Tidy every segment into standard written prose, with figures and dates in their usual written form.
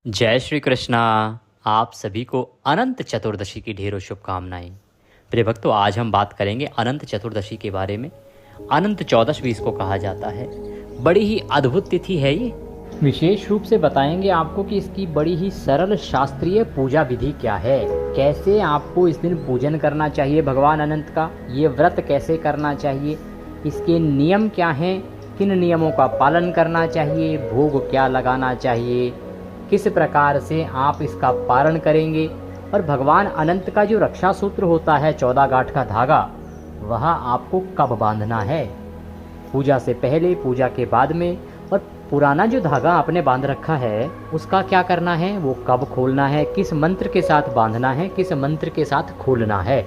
जय श्री कृष्णा। आप सभी को अनंत चतुर्दशी की ढेरों शुभकामनाएं। प्रिय भक्तों, आज हम बात करेंगे अनंत चतुर्दशी के बारे में। अनंत चौदश भी इसको कहा जाता है। बड़ी ही अद्भुत तिथि है ये। विशेष रूप से बताएंगे आपको कि इसकी बड़ी ही सरल शास्त्रीय पूजा विधि क्या है, कैसे आपको इस दिन पूजन करना चाहिए भगवान अनंत का, ये व्रत कैसे करना चाहिए, इसके नियम क्या हैं, किन नियमों का पालन करना चाहिए, भोग क्या लगाना चाहिए, किस प्रकार से आप इसका पारण करेंगे, और भगवान अनंत का जो रक्षा सूत्र होता है 14 गांठ का धागा, वह आपको कब बांधना है, पूजा से पहले, पूजा के बाद में, और पुराना जो धागा आपने बांध रखा है उसका क्या करना है, वो कब खोलना है, किस मंत्र के साथ बांधना है, किस मंत्र के साथ खोलना है।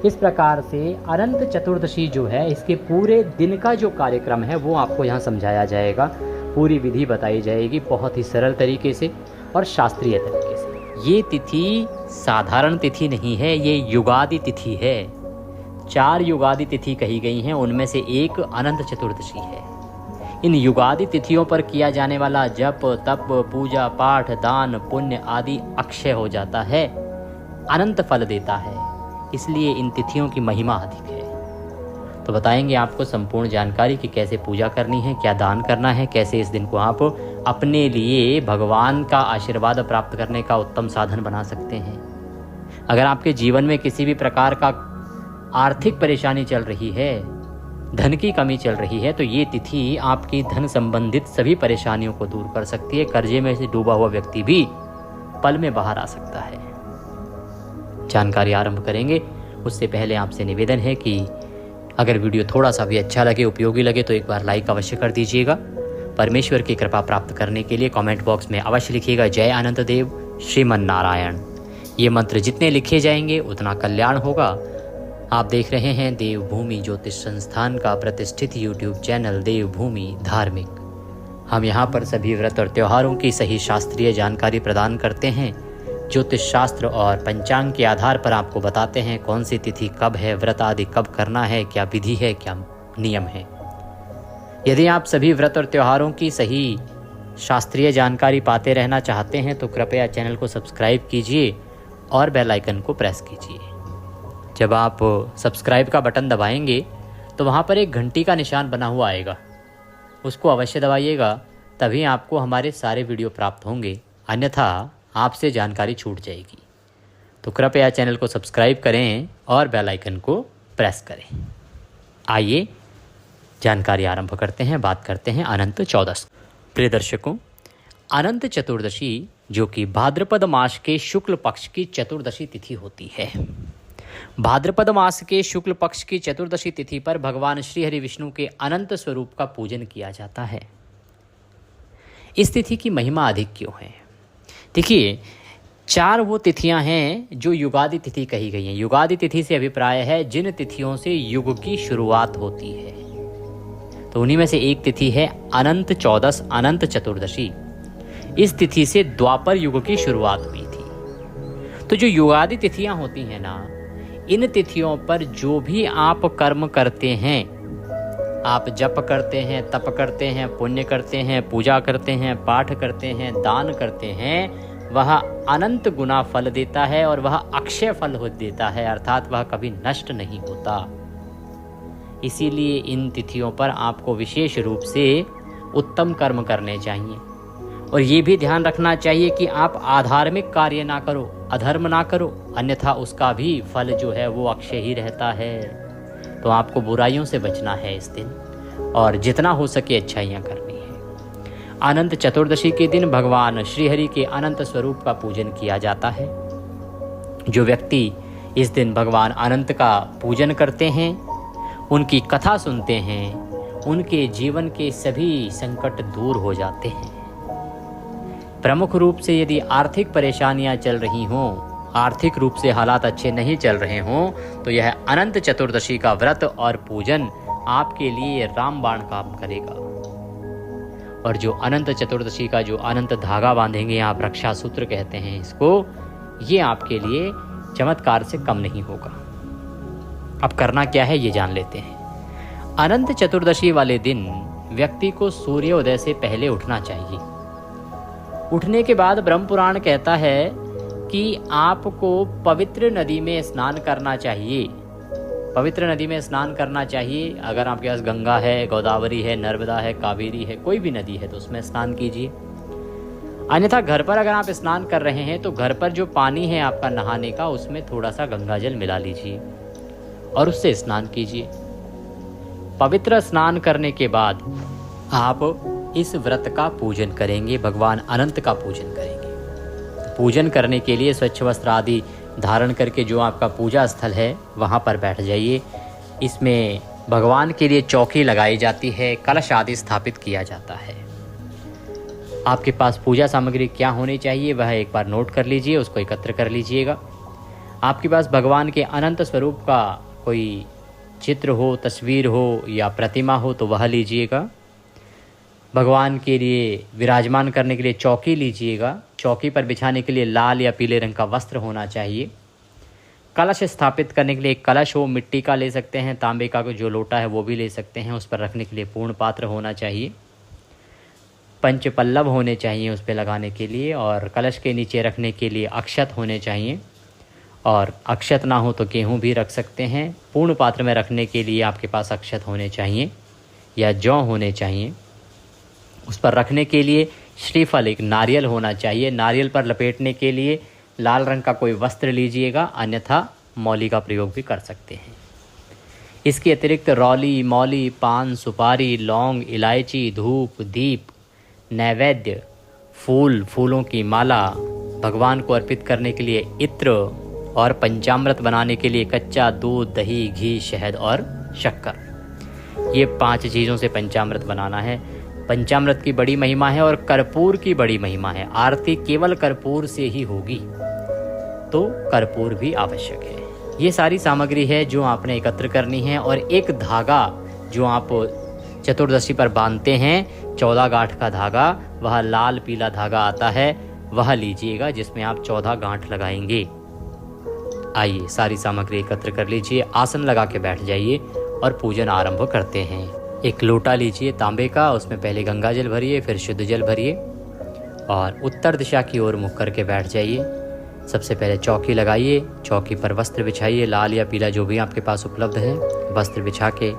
इस प्रकार से अनंत चतुर्दशी जो है, इसके पूरे दिन का जो कार्यक्रम है वो आपको यहाँ समझाया जाएगा। पूरी विधि बताई जाएगी बहुत ही सरल तरीके से और शास्त्रीय तरीके से। ये तिथि साधारण तिथि नहीं है, ये युगादि तिथि है। 4 युगादि तिथि कही गई हैं, उनमें से एक अनंत चतुर्दशी है। इन युगादि तिथियों पर किया जाने वाला जप, तप, पूजा, पाठ, दान, पुण्य आदि अक्षय हो जाता है, अनंत फल देता है। इसलिए इन तिथियों की महिमा अधिक है। तो बताएंगे आपको संपूर्ण जानकारी कि कैसे पूजा करनी है, क्या दान करना है, कैसे इस दिन को आप अपने लिए भगवान का आशीर्वाद प्राप्त करने का उत्तम साधन बना सकते हैं। अगर आपके जीवन में किसी भी प्रकार का आर्थिक परेशानी चल रही है, धन की कमी चल रही है, तो ये तिथि आपकी धन संबंधित सभी परेशानियों को दूर कर सकती है। कर्जे में से डूबा हुआ व्यक्ति भी पल में बाहर आ सकता है। जानकारी आरंभ करेंगे उससे पहले आपसे निवेदन है कि अगर वीडियो थोड़ा सा भी अच्छा लगे, उपयोगी लगे, तो एक बार लाइक अवश्य कर दीजिएगा। परमेश्वर की कृपा प्राप्त करने के लिए कमेंट बॉक्स में अवश्य लिखिएगा जय अनंत देव श्रीमन नारायण। ये मंत्र जितने लिखे जाएंगे उतना कल्याण होगा। आप देख रहे हैं देवभूमि ज्योतिष संस्थान का प्रतिष्ठित यूट्यूब चैनल देवभूमि धार्मिक। हम यहाँ पर सभी व्रत और त्योहारों की सही शास्त्रीय जानकारी प्रदान करते हैं। ज्योतिष शास्त्र और पंचांग के आधार पर आपको बताते हैं कौन सी तिथि कब है, व्रत आदि कब करना है, क्या विधि है, क्या नियम है। यदि आप सभी व्रत और त्योहारों की सही शास्त्रीय जानकारी पाते रहना चाहते हैं तो कृपया चैनल को सब्सक्राइब कीजिए और बेल आइकन को प्रेस कीजिए। जब आप सब्सक्राइब का बटन दबाएंगे तो वहाँ पर एक घंटी का निशान बना हुआ आएगा, उसको अवश्य दबाइएगा, तभी आपको हमारे सारे वीडियो प्राप्त होंगे, अन्यथा आपसे जानकारी छूट जाएगी। तो कृपया चैनल को सब्सक्राइब करें और बेल आइकन को प्रेस करें। आइए जानकारी आरंभ करते हैं, बात करते हैं अनंत चौदश। प्रिय दर्शकों, अनंत चतुर्दशी जो कि भाद्रपद मास के शुक्ल पक्ष की चतुर्दशी तिथि होती है। भाद्रपद मास के शुक्ल पक्ष की चतुर्दशी तिथि पर भगवान श्री हरि विष्णु के अनंत स्वरूप का पूजन किया जाता है। इस तिथि की महिमा अधिक क्यों है? देखिए, 4 वो तिथियां हैं जो युगादि तिथि कही गई हैं। युगादि तिथि से अभिप्राय है जिन तिथियों से युग की शुरुआत होती है, तो उन्हीं में से एक तिथि है अनंत चौदश, अनंत चतुर्दशी। इस तिथि से द्वापर युग की शुरुआत हुई थी। तो जो युगादि तिथियां होती हैं ना, इन तिथियों पर जो भी आप कर्म करते हैं, आप जप करते हैं, तप करते हैं, पुण्य करते हैं, पूजा करते हैं, पाठ करते हैं, दान करते हैं, वह अनंत गुना फल देता है और वह अक्षय फल हो देता है, अर्थात वह कभी नष्ट नहीं होता। इसीलिए इन तिथियों पर आपको विशेष रूप से उत्तम कर्म करने चाहिए और ये भी ध्यान रखना चाहिए कि आप अधार्मिक कार्य ना करो, अधर्म ना करो, अन्यथा उसका भी फल जो है वो अक्षय ही रहता है। तो आपको बुराइयों से बचना है इस दिन और जितना हो सके अच्छाइयाँ करनी है। अनंत चतुर्दशी के दिन भगवान श्रीहरि के अनंत स्वरूप का पूजन किया जाता है। जो व्यक्ति इस दिन भगवान अनंत का पूजन करते हैं, उनकी कथा सुनते हैं, उनके जीवन के सभी संकट दूर हो जाते हैं। प्रमुख रूप से यदि आर्थिक परेशानियां चल रही हों, आर्थिक रूप से हालात अच्छे नहीं चल रहे हों, तो यह अनंत चतुर्दशी का व्रत और पूजन आपके लिए रामबाण काम करेगा। और जो अनंत चतुर्दशी का जो अनंत धागा बांधेंगे आप, रक्षा सूत्र कहते हैं इसको, ये आपके लिए चमत्कार से कम नहीं होगा। अब करना क्या है ये जान लेते हैं। अनंत चतुर्दशी वाले दिन व्यक्ति को सूर्योदय से पहले उठना चाहिए। उठने के बाद ब्रह्म पुराण कहता है कि आपको पवित्र नदी में स्नान करना चाहिए। पवित्र नदी में स्नान करना चाहिए। अगर आपके पास गंगा है, गोदावरी है, नर्मदा है, कावेरी है, कोई भी नदी है तो उसमें स्नान कीजिए। अन्यथा घर पर अगर आप स्नान कर रहे हैं तो घर पर जो पानी है आपका नहाने का, उसमें थोड़ा सा गंगा जल मिला लीजिए और उससे स्नान कीजिए। पवित्र स्नान करने के बाद आप इस व्रत का पूजन करेंगे, भगवान अनंत का पूजन करेंगे। पूजन करने के लिए स्वच्छ वस्त्र आदि धारण करके जो आपका पूजा स्थल है वहाँ पर बैठ जाइए। इसमें भगवान के लिए चौकी लगाई जाती है, कलश आदि स्थापित किया जाता है। आपके पास पूजा सामग्री क्या होनी चाहिए वह एक बार नोट कर लीजिए, उसको एकत्र कर लीजिएगा। आपके पास भगवान के अनंत स्वरूप का कोई चित्र हो, तस्वीर हो या प्रतिमा हो तो वह लीजिएगा। भगवान के लिए विराजमान करने के लिए चौकी लीजिएगा। चौकी पर बिछाने के लिए लाल या पीले रंग का वस्त्र होना चाहिए। कलश स्थापित करने के लिए एक कलश हो, मिट्टी का ले सकते हैं, तांबे का जो लोटा है वो भी ले सकते हैं। उस पर रखने के लिए पूर्ण पात्र होना चाहिए। पंच पल्लव होने चाहिए उस पर लगाने के लिए, और कलश के नीचे रखने के लिए अक्षत होने चाहिए, और अक्षत ना हो तो गेहूँ भी रख सकते हैं। पूर्ण पात्र में रखने के लिए आपके पास अक्षत होने चाहिए या जौ होने चाहिए। उस पर रखने के लिए श्रीफल, एक नारियल होना चाहिए। नारियल पर लपेटने के लिए लाल रंग का कोई वस्त्र लीजिएगा, अन्यथा मौली का प्रयोग भी कर सकते हैं। इसके अतिरिक्त रौली, मौली, पान, सुपारी, लौंग, इलायची, धूप, दीप, नैवेद्य, फूलों की माला, भगवान को अर्पित करने के लिए इत्र, और पंचामृत बनाने के लिए कच्चा दूध, दही, घी, शहद और शक्कर। ये 5 चीज़ों से पंचामृत बनाना है। पंचामृत की बड़ी महिमा है और कर्पूर की बड़ी महिमा है। आरती केवल कर्पूर से ही होगी, तो कर्पूर भी आवश्यक है। ये सारी सामग्री है जो आपने एकत्र करनी है। और एक धागा जो आप चतुर्दशी पर बांधते हैं, 14 गांठ का धागा, वह लाल पीला धागा आता है, वह लीजिएगा जिसमें आप 14 गांठ लगाएंगे। आइए सारी सामग्री एकत्र कर लीजिए, आसन लगा के बैठ जाइए और पूजन आरंभ करते हैं। एक लोटा लीजिए तांबे का, उसमें पहले गंगा जल भरिए, फिर शुद्ध जल भरिए और उत्तर दिशा की ओर मुख करके बैठ जाइए। सबसे पहले चौकी लगाइए, चौकी पर वस्त्र बिछाइए, लाल या पीला जो भी आपके पास उपलब्ध है, वस्त्र बिछा के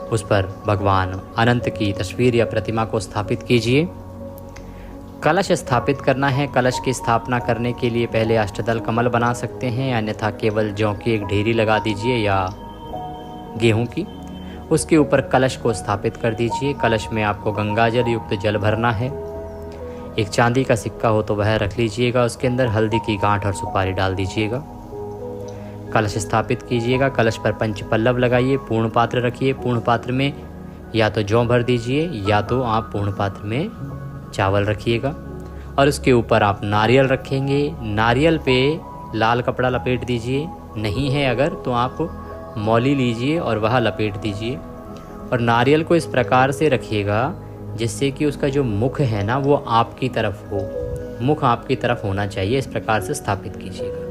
उस पर भगवान अनंत की तस्वीर या प्रतिमा को स्थापित कीजिए। कलश स्थापित करना है। कलश की स्थापना करने के लिए पहले अष्टदल कमल बना सकते हैं, अन्यथा केवल जौ की एक ढेरी लगा दीजिए या गेहूं की। उसके ऊपर कलश को स्थापित कर दीजिए। कलश में आपको गंगा जल युक्त जल भरना है। एक चांदी का सिक्का हो तो वह रख लीजिएगा, उसके अंदर हल्दी की गांठ और सुपारी डाल दीजिएगा। कलश स्थापित कीजिएगा। कलश पर पंच पल्लव लगाइए, पूर्ण पात्र रखिए। पूर्ण पात्र में या तो जौ भर दीजिए या तो आप पूर्ण पात्र में चावल रखिएगा, और उसके ऊपर आप नारियल रखेंगे। नारियल पे लाल कपड़ा लपेट दीजिए, नहीं है अगर तो आप मौली लीजिए और वह लपेट दीजिए। और नारियल को इस प्रकार से रखिएगा जिससे कि उसका जो मुख है ना वो आपकी तरफ हो, मुख आपकी तरफ होना चाहिए। इस प्रकार से स्थापित कीजिएगा।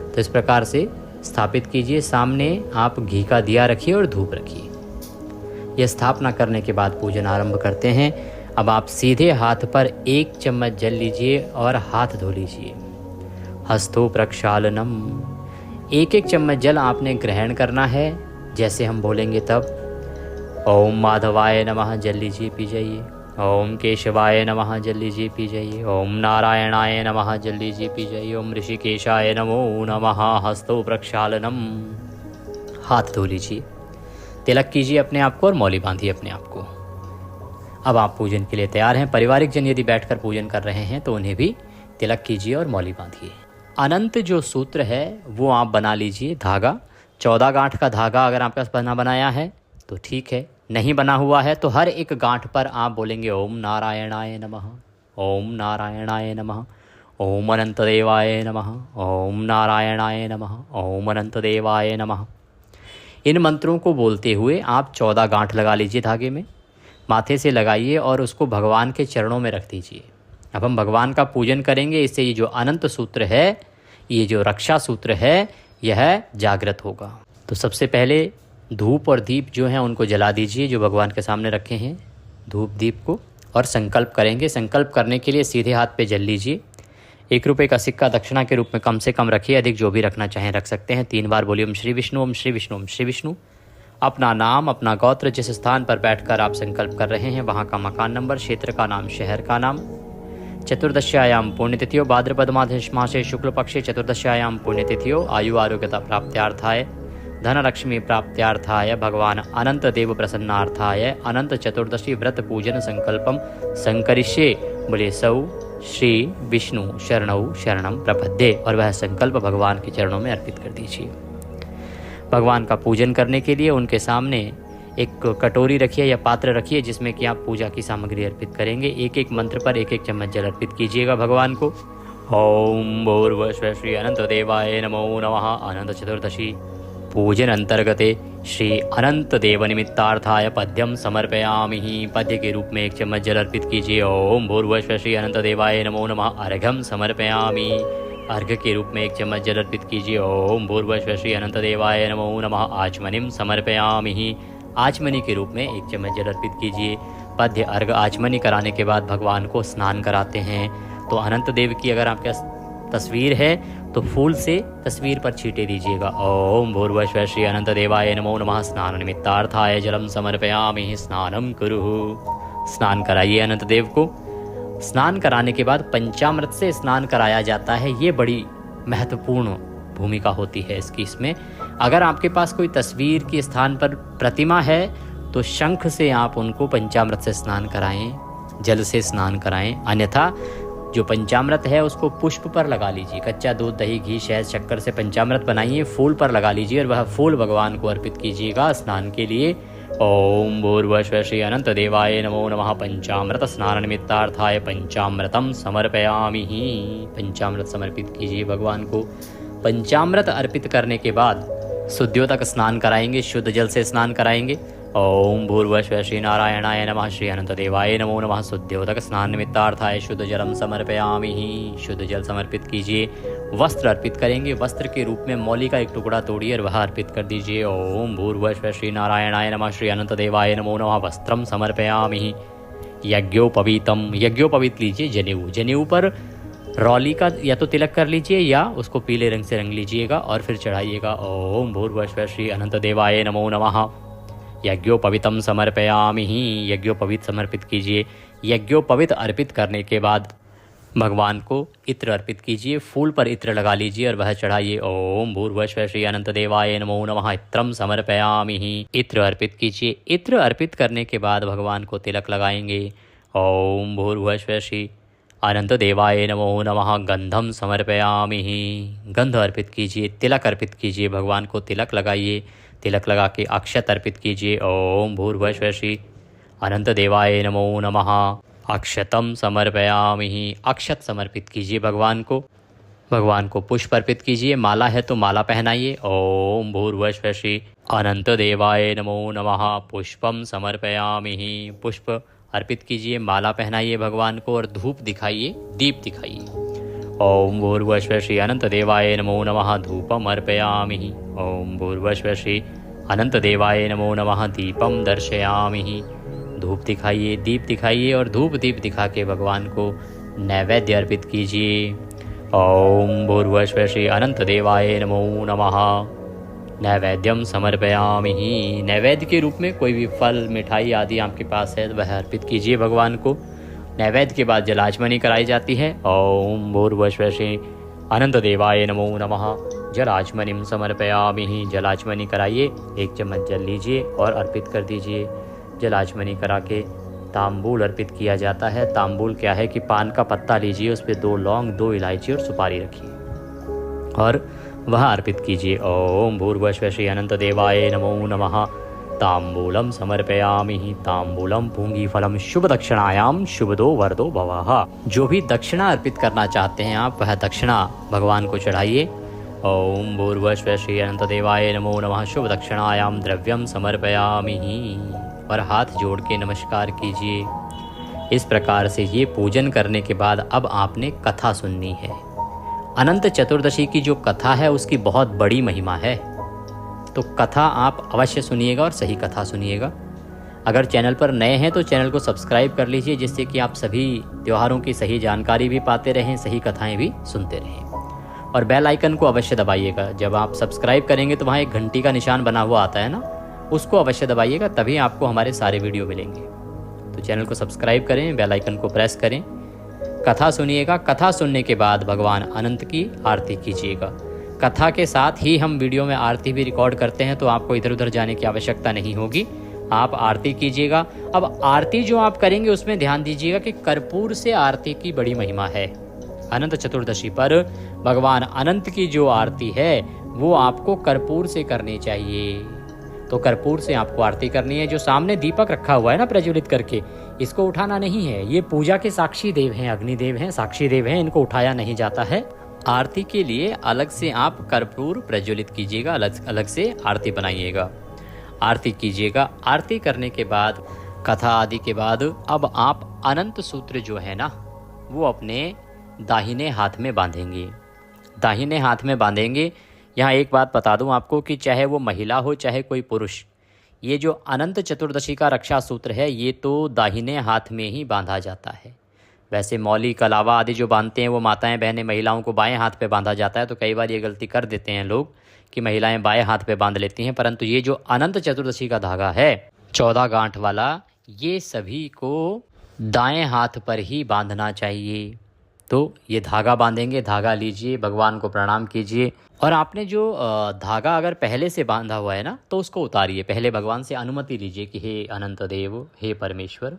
तो इस प्रकार से स्थापित कीजिए। सामने आप घी का दिया रखिए और धूप रखिए। यह स्थापना करने के बाद पूजन आरंभ करते हैं। अब आप सीधे हाथ पर 1 चम्मच जल लीजिए और हाथ धो लीजिए। हस्तो प्रक्षालनम। 1-1 चम्मच जल आपने ग्रहण करना है। जैसे हम बोलेंगे तब ओम माधवाय नमः जल लीजिए, पी जाइए। ओम केशवाय नमः जल लीजिए, पी जाइए। ओम नारायणाय नमः जल लीजिए, पी जाइए। ओम ऋषिकेशाय नमो नमः। हस्तो प्रक्षालनम। हाथ धो लीजिए, तिलक कीजिए अपने आप को और मौली बांधिए अपने आप को। अब आप पूजन के लिए तैयार हैं। पारिवारिक जन यदि बैठकर पूजन कर रहे हैं तो उन्हें भी तिलक कीजिए और मौली बांधिए। अनंत जो सूत्र है वो आप बना लीजिए। धागा 14 गांठ का धागा अगर आपके पास बनाया है तो ठीक है, नहीं बना हुआ है तो हर एक गांठ पर आप बोलेंगे ओम नारायणाय नमः, ओम नारायणाय नमः, ओम अनंत देवाय नमः, ओम नारायणाय नमः, ओम अनंत देवाय नमः। इन मंत्रों को बोलते हुए आप 14 गांठ लगा लीजिए धागे में, माथे से लगाइए और उसको भगवान के चरणों में रख दीजिए। अब हम भगवान का पूजन करेंगे, इससे ये जो अनंत सूत्र है, ये जो रक्षा सूत्र है, यह जागृत होगा। तो सबसे पहले धूप और दीप जो हैं उनको जला दीजिए, जो भगवान के सामने रखे हैं धूप दीप को। और संकल्प करेंगे। संकल्प करने के लिए सीधे हाथ पे जल लीजिए। 1 रुपये का सिक्का दक्षिणा के रूप में कम से कम रखिए, अधिक जो भी रखना चाहें रख सकते हैं। 3 बार बोलिए ओम श्री विष्णु, ओम श्री विष्णु, ओम श्री विष्णु। अपना नाम, अपना गोत्र, जिस स्थान पर बैठकर आप संकल्प कर रहे हैं वहाँ का मकान नंबर, क्षेत्र का नाम, शहर का नाम। चतुर्दश्यायाम पुण्यतिथियों भाद्रपद मासे शुक्ल पक्षे चतुर्दश्यायाम पुण्यतिथियों आयु आरोग्यता प्राप्त्यार्थाय धन लक्ष्मी प्राप्त्यार्थाय भगवान अनंत देव प्रसन्नार्थाय अनंत चतुर्दशी व्रत पूजन संकल्पम संकरिष्ये। बोले सौ श्री विष्णु शरणौ शरणम प्रपद्ये, और वह संकल्प भगवान के चरणों में अर्पित कर दीजिए। भगवान का पूजन करने के लिए उनके सामने एक कटोरी रखिए या पात्र रखिए जिसमें कि आप पूजा की सामग्री अर्पित करेंगे। एक एक मंत्र पर 1-1 चम्मच जल अर्पित कीजिएगा भगवान को। ओम भूर्भुवः श्री अनंत देवाय नमो नमः। अनंत चतुर्दशी पूजन अंतर्गते श्री अनंत देव निमित्तार्थाय पद्यम समर्पयामि। पद्य के रूप में 1 चम्मच जल अर्पित कीजिए। ओम भूर्भुवः श्री अनंत देवाय नमो नमः। अर्घ्यम समर्पयामि। अर्घ्य के रूप में 1 चम्मच जल अर्पित कीजिए। ओम भूर्भुवः श्री अनंत देवाय नमो नमः। आचमनिम समर्पयामि। आचमनी के रूप में 1 चम्मच जल अर्पित कीजिए। पद्य अर्घ आचमनी कराने के बाद भगवान को स्नान कराते हैं। तो अनंत देव की अगर आपके तस्वीर है तो फूल से तस्वीर पर छींटे दीजिएगा। ओम भूर्भुवः श्री अनंत देवाय नमो नमः। स्नान निमित्तार्थाय जलम समर्पयामि। स्नानम कुरुः। स्नान कराइए अनंत देव को। स्नान कराने के बाद पंचामृत से स्नान कराया जाता है। ये बड़ी महत्वपूर्ण भूमिका होती है इसमें। अगर आपके पास कोई तस्वीर के स्थान पर प्रतिमा है तो शंख से आप उनको पंचामृत से स्नान कराएं, जल से स्नान कराएं। अन्यथा जो पंचामृत है उसको पुष्प पर लगा लीजिए। कच्चा दूध, दही, घी, शहद, शक्कर से पंचामृत बनाइए, फूल पर लगा लीजिए और वह फूल भगवान को अर्पित कीजिएगा स्नान के लिए। ओम भूर्भुवः श्री अनंत देवाय नमो नमः। पंचामृत स्नान निमित्तार्थाय पंचामृतम समर्पयामि। पंचामृत समर्पित कीजिए भगवान को। पंचामृत अर्पित करने के बाद शुद्धियोतक स्नान कराएंगे, शुद्ध जल से स्नान कराएंगे। ओम भूर्भुवः श्री नारायणाय नमः। श्री अनंत देवाय नमो नमः। शुद्धियोतक स्नान निमित्तार्थाय शुद्ध जलम समर्पयामि। शुद्ध जल समर्पित कीजिए। वस्त्र अर्पित करेंगे। वस्त्र के रूप में मौली का 1 टुकड़ा तोड़िए और वह अर्पित कर दीजिए। ओम भूर्भुवः श्री नारायणाय नमः। श्री अनंत देवाय नमो नमः। वस्त्रम समर्पयामि। यज्ञोपवीतम। यज्ञोपवीत लीजिए जनेऊ। जनेऊ पर रौली का या तो तिलक कर लीजिए या उसको पीले रंग से रंग लीजिएगा और फिर चढ़ाइएगा। ओम भूर्भुवः श्री अनंत देवाय नमो नमः। यज्ञोपवीतम समर्पयामि। यज्ञोपवीत समर्पित कीजिए। यज्ञोपवीत अर्पित करने के बाद भगवान को इत्र अर्पित कीजिए। फूल पर इत्र लगा लीजिए और वह चढ़ाइए। ओम भूर्भुवः श्री अनंत देवाय नमो नमः। इत्रम समर्पयामि। इत्र अर्पित कीजिए। इत्र अर्पित करने के बाद भगवान को तिलक लगाएंगे। ओम भूर्भुवः श्री अनंत देवाय नमो नमः। गंधम समर्पयामि। गंध अर्पित कीजिए। तिलक अर्पित कीजिए। भगवान को तिलक लगाइए। तिलक लगा के अक्षत अर्पित कीजिए। ओम भूर्भुवः श्री अनंत देवाय नमो नमः। अक्षतम समर्पयामि। अक्षत समर्पित कीजिए भगवान को। भगवान को पुष्प अर्पित कीजिए। माला है तो माला पहनाइए। ओम भूर्भुवः श्री अनंत देवाय नमो नमः। पुष्पम समर्पयामि। पुष्प अर्पित कीजिए। माला पहनाइए भगवान को और धूप दिखाइए, दीप दिखाइए। ओम भूर्भुवः श्री अनंत देवाय नमो नमः। धूपम अर्पयामि। ओम भूर्भुवः श्री अनंत देवाय नमो नमः। दीपम दर्शयामि। धूप दिखाइए, दीप दिखाइए और धूप दीप दिखा के भगवान को नैवेद्य अर्पित कीजिए। ओम भूर्भुवः श्री अनंत देवाय नमो नमः। नैवेद्यम समर्पयामि। नैवेद्य के रूप में कोई भी फल, मिठाई आदि आपके पास है वह अर्पित कीजिए भगवान को। नैवेद्य के बाद जलाचमनी कराई जाती है। ओम भूर्भुवः श्री अनंत देवाय नमो नमः। जलाचमनिम समर्पयामि। जलाचमनी कराइए। 1 चम्मच जल लीजिए और अर्पित कर दीजिए। जलाचमनी करा के तांबूल अर्पित किया जाता है। तांबूल क्या है कि पान का पत्ता लीजिए, उस पर 2 लौंग, 2 इलायची और सुपारी रखिए और वह अर्पित कीजिए। ओम भूर्भुवः श्री अनंत देवाय नमो नमः। तांबूलम समर्पयामि। तांबूलम पूंगी फलम शुभ दक्षिणायाम शुभदो वरदो भवः। जो भी दक्षिणा अर्पित करना चाहते हैं आप, वह दक्षिणा भगवान को चढ़ाइए। ओम भूर्भुवः श्री अनंत देवाय नमो नमः। शुभ दक्षिणायाम द्रव्यम समर्पयामि। और हाथ जोड़ के नमस्कार कीजिए। इस प्रकार से ये पूजन करने के बाद अब आपने कथा सुननी है। अनंत चतुर्दशी की जो कथा है उसकी बहुत बड़ी महिमा है, तो कथा आप अवश्य सुनिएगा और सही कथा सुनिएगा। अगर चैनल पर नए हैं तो चैनल को सब्सक्राइब कर लीजिए, जिससे कि आप सभी त्योहारों की सही जानकारी भी पाते रहें, सही कथाएं भी सुनते रहें। और बेल आइकन को अवश्य दबाइएगा। जब आप सब्सक्राइब करेंगे तो वहाँ एक घंटी का निशान बना हुआ आता है ना, उसको अवश्य दबाइएगा, तभी आपको हमारे सारे वीडियो मिलेंगे। तो चैनल को सब्सक्राइब करें, बेल आइकन को प्रेस करें, कथा सुनिएगा। कथा सुनने के बाद भगवान अनंत की आरती कीजिएगा। कथा के साथ ही हम वीडियो में आरती भी रिकॉर्ड करते हैं, तो आपको इधर उधर जाने की आवश्यकता नहीं होगी, आप आरती कीजिएगा। अब आरती जो आप करेंगे उसमें ध्यान दीजिएगा कि कर्पूर से आरती की बड़ी महिमा है। अनंत चतुर्दशी पर भगवान अनंत की जो आरती है वो आपको कर्पूर से करनी चाहिए। तो कर्पूर से आपको आरती करनी है। जो सामने दीपक रखा हुआ है ना प्रज्वलित करके, इसको उठाना नहीं है। ये पूजा के साक्षी देव हैं, अग्निदेव हैं, साक्षी देव हैं, इनको उठाया नहीं जाता है। आरती के लिए अलग से आप कर्पूर प्रज्वलित कीजिएगा, अलग से आरती बनाइएगा, आरती कीजिएगा। आरती करने के बाद, कथा आदि के बाद, अब आप अनंत सूत्र जो है ना वो अपने दाहिने हाथ में बांधेंगे। दाहिने हाथ में बांधेंगे। यहाँ एक बात बता दूं आपको कि चाहे वो महिला हो चाहे कोई पुरुष, ये जो अनंत चतुर्दशी का रक्षा सूत्र है ये तो दाहिने हाथ में ही बांधा जाता है। वैसे मौली कलावा आदि जो बांधते हैं वो माताएं बहनें महिलाओं को बाएं हाथ पे बांधा जाता है, तो कई बार ये गलती कर देते हैं लोग कि महिलाएं बाएं हाथ पे बांध लेती हैं, परंतु ये जो अनंत चतुर्दशी का धागा है 14 गांठ वाला, ये सभी को दाएं हाथ पर ही बांधना चाहिए। तो ये धागा बांधेंगे, धागा लीजिए, भगवान को प्रणाम कीजिए। और आपने जो धागा अगर पहले से बांधा हुआ है ना तो उसको उतारिए। पहले भगवान से अनुमति लीजिए कि हे अनंत देव, हे परमेश्वर,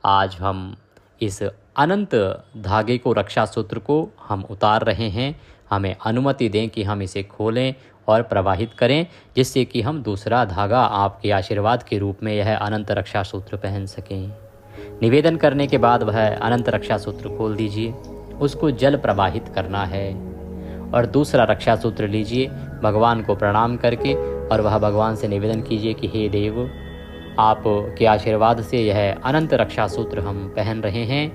आज हम इस अनंत धागे को, रक्षा सूत्र को हम उतार रहे हैं, हमें अनुमति दें कि हम इसे खोलें और प्रवाहित करें, जिससे कि हम दूसरा धागा आपके आशीर्वाद के रूप में यह अनंत रक्षा सूत्र पहन सकें। निवेदन करने के बाद वह अनंत रक्षा सूत्र खोल दीजिए, उसको जल प्रवाहित करना है। और दूसरा रक्षा सूत्र लीजिए भगवान को प्रणाम करके, और वह भगवान से निवेदन कीजिए कि हे देव, आप के आशीर्वाद से यह अनंत रक्षा सूत्र हम पहन रहे हैं,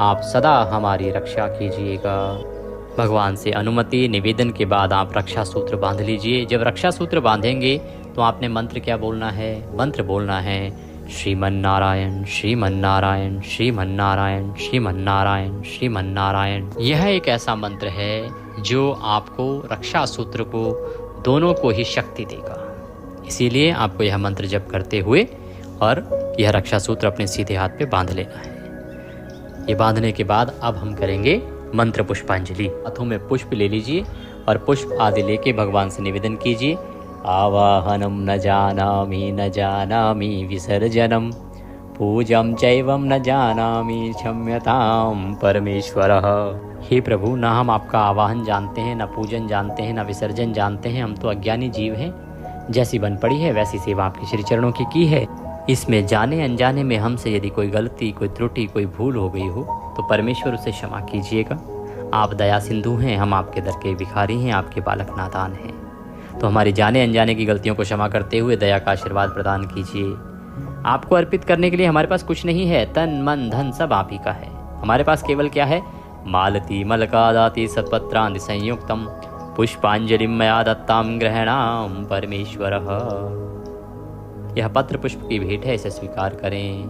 आप सदा हमारी रक्षा कीजिएगा। भगवान से अनुमति निवेदन के बाद आप रक्षा सूत्र बांध लीजिए। जब रक्षा सूत्र बांधेंगे तो आपने मंत्र क्या बोलना है? मंत्र बोलना है श्रीमन्नारायण श्रीमन्नारायण श्रीमन्नारायण श्रीमन्नारायण श्रीमन्नारायण। यह एक ऐसा मंत्र है जो आपको, रक्षा सूत्र को, दोनों को ही शक्ति देगा। इसीलिए आपको यह मंत्र जप करते हुए और यह रक्षा सूत्र अपने सीधे हाथ पे बांध लेना है। ये बांधने के बाद अब हम करेंगे मंत्र पुष्पांजलि। हाथों में पुष्प ले लीजिए और पुष्प आदि लेके भगवान से निवेदन कीजिए। आवाहनम न जानामि विसर्जनम, पूजम चैवम न जानामि क्षम्यताम परमेश्वरः। हे प्रभु, ना हम आपका आवाहन जानते हैं, ना पूजन जानते हैं, ना विसर्जन जानते हैं, हम तो अज्ञानी जीव हैं। जैसी बन पड़ी है वैसी सेवा आपके श्री चरणों की है। इसमें जाने अनजाने में हमसे यदि कोई गलती, कोई त्रुटि, कोई भूल हो गई हो तो परमेश्वर उसे क्षमा कीजिएगा। आप दया सिंधु हैं, हम आपके दर के भिखारी हैं, आपके बालक नादान हैं। तो हमारी जाने अनजाने की गलतियों को क्षमा करते हुए दया का आशीर्वाद प्रदान कीजिए। आपको अर्पित करने के लिए हमारे पास कुछ नहीं है, तन मन धन सब आप ही का है। हमारे पास केवल क्या है? मालती मलकादाति सत्पत्रांति संयुक्तम पुष्पांजलिम मया दत्ताम ग्रहणाम परमेश्वरः। यह पत्र पुष्प की भेंट है, इसे स्वीकार करें।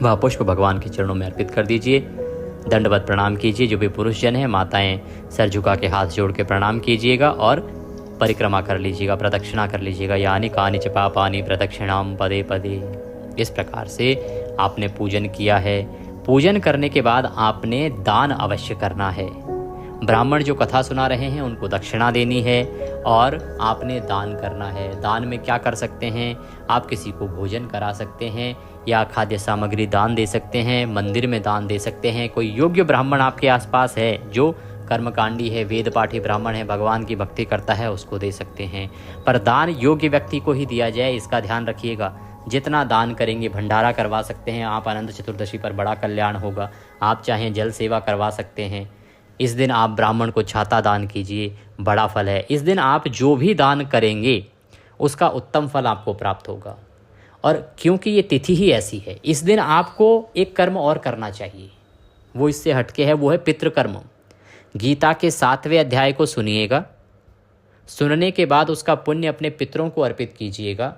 वह पुष्प भगवान के चरणों में अर्पित कर दीजिए। दंडवत प्रणाम कीजिए। जो भी पुरुष जन है, माताएं सर झुका के हाथ जोड़ के प्रणाम कीजिएगा और परिक्रमा कर लीजिएगा, प्रदक्षिणा कर लीजिएगा। यानी कानि च पापानि प्रदक्षिणाम पदे पदे। इस प्रकार से आपने पूजन किया है। पूजन करने के बाद आपने दान अवश्य करना है। ब्राह्मण जो कथा सुना रहे हैं उनको दक्षिणा देनी है और आपने दान करना है। दान में क्या कर सकते हैं? आप किसी को भोजन करा सकते हैं या खाद्य सामग्री दान दे सकते हैं, मंदिर में दान दे सकते हैं। कोई योग्य ब्राह्मण आपके आसपास है जो कर्मकांडी है, वेद पाठी ब्राह्मण है, भगवान की भक्ति करता है, उसको दे सकते हैं। पर दान योग्य व्यक्ति को ही दिया जाए, इसका ध्यान रखिएगा। जितना दान करेंगे, भंडारा करवा सकते हैं आप, अनंत चतुर्दशी पर बड़ा कल्याण होगा। आप चाहें जल सेवा करवा सकते हैं। इस दिन आप ब्राह्मण को छाता दान कीजिए, बड़ा फल है। इस दिन आप जो भी दान करेंगे उसका उत्तम फल आपको प्राप्त होगा। और क्योंकि ये तिथि ही ऐसी है, इस दिन आपको एक कर्म और करना चाहिए, वो इससे हटके है, वो है पितृकर्म। गीता के 7वें अध्याय को सुनिएगा। सुनने के बाद उसका पुण्य अपने पितरों को अर्पित कीजिएगा।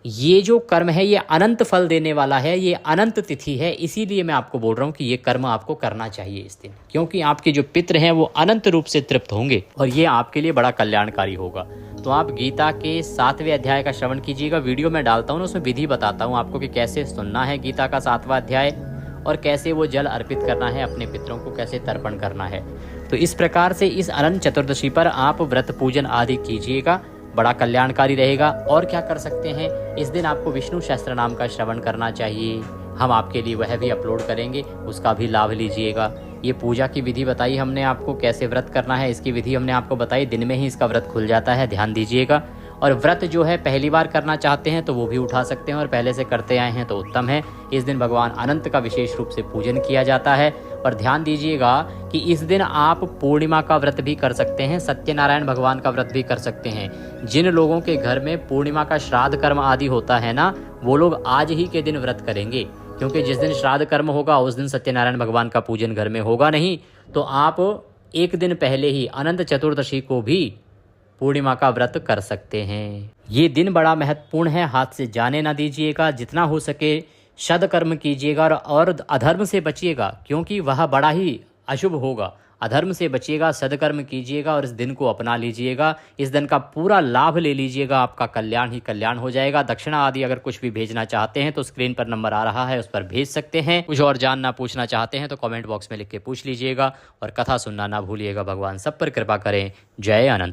ये जो कर्म है ये अनंत फल देने वाला है, ये अनंत तिथि है, इसीलिए मैं आपको बोल रहा हूँ कि ये कर्म आपको करना चाहिए इस दिन, क्योंकि आपके जो पितृ हैं वो अनंत रूप से तृप्त होंगे और ये आपके लिए बड़ा कल्याणकारी होगा। तो आप गीता के 7वें अध्याय का श्रवण कीजिएगा। वीडियो में डालता हूँ ना, उसमें विधि बताता हूँ आपको कि कैसे सुनना है गीता का 7वां अध्याय और कैसे वो जल अर्पित करना है, अपने पितरों को कैसे तर्पण करना है। तो इस प्रकार से इस अनंत चतुर्दशी पर आप व्रत पूजन आदि कीजिएगा, बड़ा कल्याणकारी रहेगा। और क्या कर सकते हैं, इस दिन आपको विष्णु सहस्त्र नाम का श्रवण करना चाहिए। हम आपके लिए वह भी अपलोड करेंगे, उसका भी लाभ लीजिएगा। ये पूजा की विधि बताई हमने आपको, कैसे व्रत करना है इसकी विधि हमने आपको बताई। दिन में ही इसका व्रत खुल जाता है, ध्यान दीजिएगा। और व्रत जो है पहली बार करना चाहते हैं तो वो भी उठा सकते हैं, और पहले से करते आए हैं तो उत्तम है। इस दिन भगवान अनंत का विशेष रूप से पूजन किया जाता है। और ध्यान दीजिएगा कि इस दिन आप पूर्णिमा का व्रत भी कर सकते हैं, सत्यनारायण भगवान का व्रत भी कर सकते हैं। जिन लोगों के घर में पूर्णिमा का श्राद्ध कर्म आदि होता है ना, वो लोग आज ही के दिन व्रत करेंगे, क्योंकि जिस दिन श्राद्ध कर्म होगा उस दिन सत्यनारायण भगवान का पूजन घर में होगा नहीं। तो आप एक दिन पहले ही अनंत चतुर्दशी को भी पूर्णिमा का व्रत कर सकते हैं। ये दिन बड़ा महत्वपूर्ण है, हाथ से जाने ना दीजिएगा। जितना हो सके सद्कर्म कीजिएगा और अधर्म से बचिएगा, क्योंकि वह बड़ा ही अशुभ होगा। अधर्म से बचिएगा, सद्कर्म कीजिएगा और इस दिन को अपना लीजिएगा। इस दिन का पूरा लाभ ले लीजिएगा, आपका कल्याण ही कल्याण हो जाएगा। दक्षिणा आदि अगर कुछ भी भेजना चाहते हैं तो स्क्रीन पर नंबर आ रहा है, उस पर भेज सकते हैं। कुछ और जानना पूछना चाहते हैं तो कमेंट बॉक्स में लिख के पूछ लीजिएगा और कथा सुनना ना भूलिएगा। भगवान सब पर कृपा करें। जय अनंत।